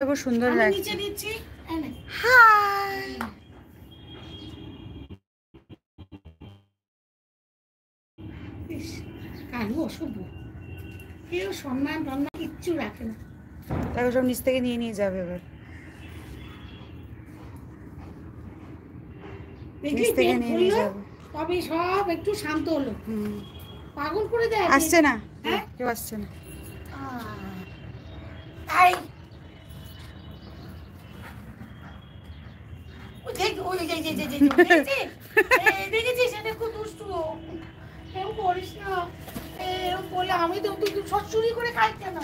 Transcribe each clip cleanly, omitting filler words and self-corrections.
খুব সুন্দর লাগছে। নিচে দিচ্ছি। হাই কালু অসভ্য, কেউ সম্মান টন্মান কিচ্ছু রাখে না। দেখো সব নিচ থেকে নিয়ে যাবে এবার। নিচ থেকে নিয়ে যাবে। তবে সব একটু শান্ত হলো। পাগল করে দেয়। আসছে না, কেউ আসছে না। তাই দেখেছিস এটা খুব দুষ্টু, এরকম করিস না। এরকম করলে আমি তো সব চুরি করে খাই কেন?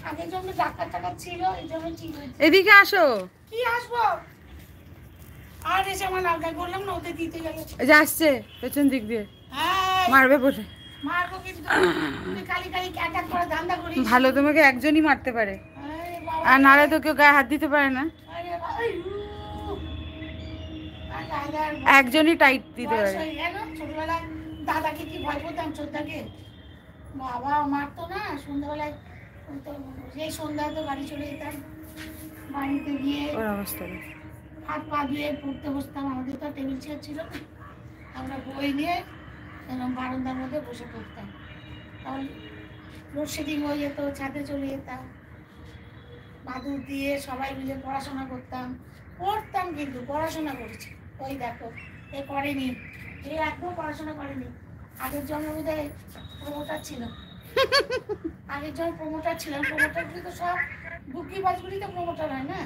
আগের জন্য ডাক্তার টাকা ছিল, এই জন্য ঠিক হয়েছে। এদিকে আসো। কি আসবো? আর এসে আমার লাগাই বললাম না ওদের দিতে গেলে। এই যে আসছে পেছন দিক দিয়ে, হ্যাঁ মারবে বলে। মারবো কিন্তু তুই কালি কালি অ্যাটাক করে ধান্দা করিস। ভালো, তোমাকে একজনই মারতে পারে, আরে বাবা, আর নালে তো কেউ গায়ে হাত দিতে পারে না। আরে বাবা, একজনই টাইট দিতে পারে। ছোটবেলায় দাদাকে কি ভয় করতাম, ছোটদাকে বাবা মারতো না। সন্ধ্যাবেলায় সেই সন্ধ্যায় তো বাড়ি চলে যেতাম, বাড়িতে গিয়ে ওর অবস্থা হাত পা দিয়ে পড়তে বসতাম। আমাদের তো টেবিল চেয়ার ছিল না, আমরা বই নিয়ে এরকম বারান্দার মধ্যে বসে পড়তাম। তখন লোডশেডিং হয়ে যেত, ছাদে চলে যেতাম, মাদুর দিয়ে সবাই মিলে পড়াশোনা করতাম। পড়তাম কিন্তু পড়াশোনা করেছি। ওই দেখো এ করেনি, এ একদম পড়াশোনা করেনি। আগের জন্মের মধ্যে প্রমোটার ছিল, আগের জন্য প্রমোটার ছিলাম। প্রমোটারগুলি তো সব বুকি বাজগুলি তো প্রমোটার হয় না,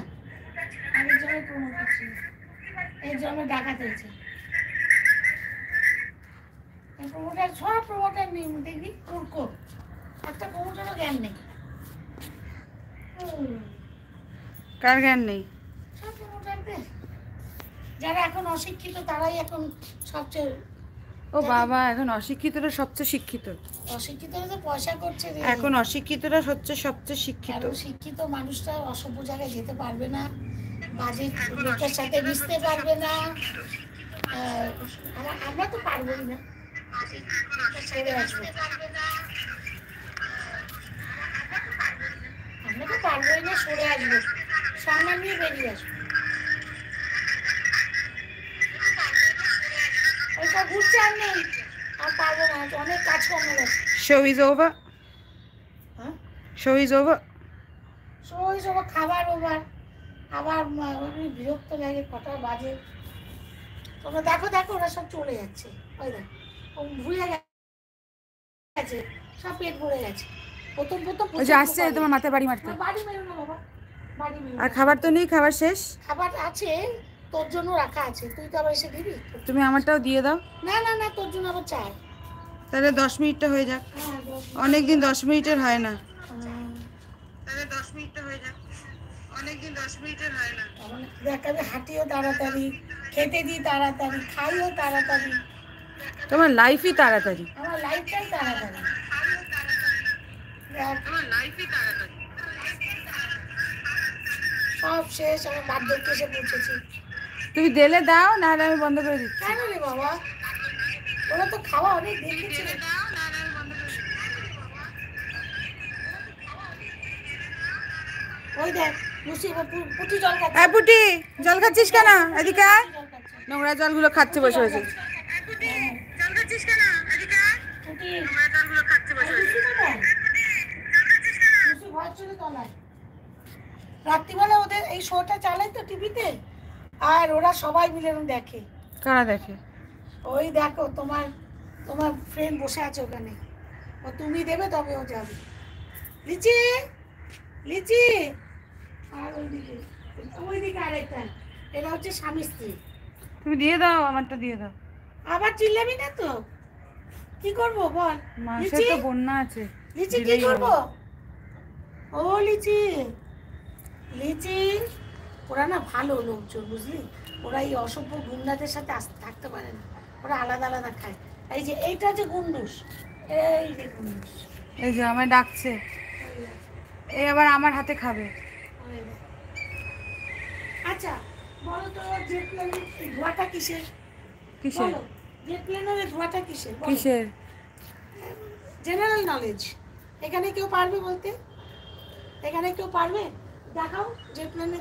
আগের জন্য প্রমোটার ছিল। এই জন্য ডাকাত হয়েছে। প্রমোটার সব প্রমোটার নেই, দেখবি উড়কো একটা প্রমোটারও জ্ঞান নেই। কার জ্ঞান নেই? সব প্রমোটারদের, যারা এখন অশিক্ষিত তারাই এখন সবচেয়ে। ও বাবা, এখন অশিক্ষিতরা সবচেয়ে শিক্ষিত। অশিক্ষিতরা তো পয়সা করছে রে। এখন অশিক্ষিতরা হচ্ছে সবচেয়ে শিক্ষিত। শিক্ষিত মানুষরা অসভ্য জায়গায় যেতে পারবে না, বাজে লোকের সাথে মিশতে পারবে না। আমরা তো পারবোই না, ছেড়ে আসবো। আমরা তো পারবোই না, সরে আসবো, সম্মান নিয়ে বেরিয়ে আসবো। ওইটা ঘুরছে আর নেই, আর পারবো না, অনেক কাজ কমে গেছে। Show is over. হ্যাঁ, Show is over. ওই সব খাবার ওভার, আবার বিরক্ত লাগে। কটা বাজে তোমরা দেখো, দেখো ওরা সব চলে যাচ্ছে। ওই দেখ ভুলে গেছে, সব পেট ভরে গেছে। প্রথম প্রথম আসছে তোমার মাথায় বাড়ি মারতে। বাড়ি মেরো না বাবা, বাড়ি মেরো। আর খাবার তো নেই, খাবার শেষ। খাবার আছে, তোর জন্য রাখা আছে, তুই তো আবার এসে দিবি। তুমি আমারটাও দিয়ে দাও। না না না, তোর জন্য আবার চাই। তাহলে 10 মিনিটটা হয়ে যাক। অনেকদিন 10 মিনিটের হয় না। তাহলে 10 মিনিটটা হয়ে যাক, অনেকদিন 10 মিনিটের হয় না। দেখাবে হাঁটিও তাড়াতাড়ি, খেতে দিই তাড়াতাড়ি, খাইও তাড়াতাড়ি। তোমার লাইফই তাড়াতাড়ি। আমার লাইফটাই তাড়াতাড়ি, তোমার লাইফই তাড়াতাড়ি। সব শেষ, আমি বার্ধক্যে এসে পৌঁছেছি। তুমি দিলে দাও, না হলে আমি বন্ধ করে দিচ্ছি। কেন রে বাবা, ওরা তো খাওয়া অনেক দেখেছে। ওই দেখ পুটি জল খাচ্ছে। পুটি জল খাচ্ছিস কেন? এদিকে নোংরা জলগুলো খাচ্ছে বসে বসে। জল খাচ্ছিস কেন? এদিকে পুটি নোংরা জলগুলো খাচ্ছে বসে বসে। রাত্রিবেলা ওদের এই শোটা চালাই তো টিভিতে, আর ওরা সবাই মিলে দেখে। কারা দেখে? ওই দেখো তোমার তোমার ফ্রেন্ড বসে আছে ওখানে, ও তুমি দেবে তবে ও যাবে। লিচি লিচি, আর ওইদিকে ওইদিকে আরেকটা, এরা হচ্ছে স্বামী স্ত্রী। তুমি দিয়ে দাও, আমারটা দিয়ে দাও। আবার চিল্লাবি না তো, কি করবো বল? মাসে তো বন্যা আছে। লিচি কি করবো? ও লিচি লিচি, ওরা না ভালো লোকজন বুঝলি, ওরা এই অসভ্য গুন্ডাদের সাথে থাকতে পারে না, ওরা আলাদা আলাদা খায়। এই যে এইটা যে গুন্ডুস, এই যে গুন্ডুস, এই যে আমায় ডাকছে, এই আবার আমার হাতে খাবে। আচ্ছা বলো তো, জেট প্লেনের ধোঁয়াটা কিসের? কিসের? জেট প্লেনের ধোঁয়াটা কিসের? কিসের? জেনারেল নলেজ, এখানে কেউ পারবে বলতে? এখানে কেউ পারবে? দেখাও যে প্লেনে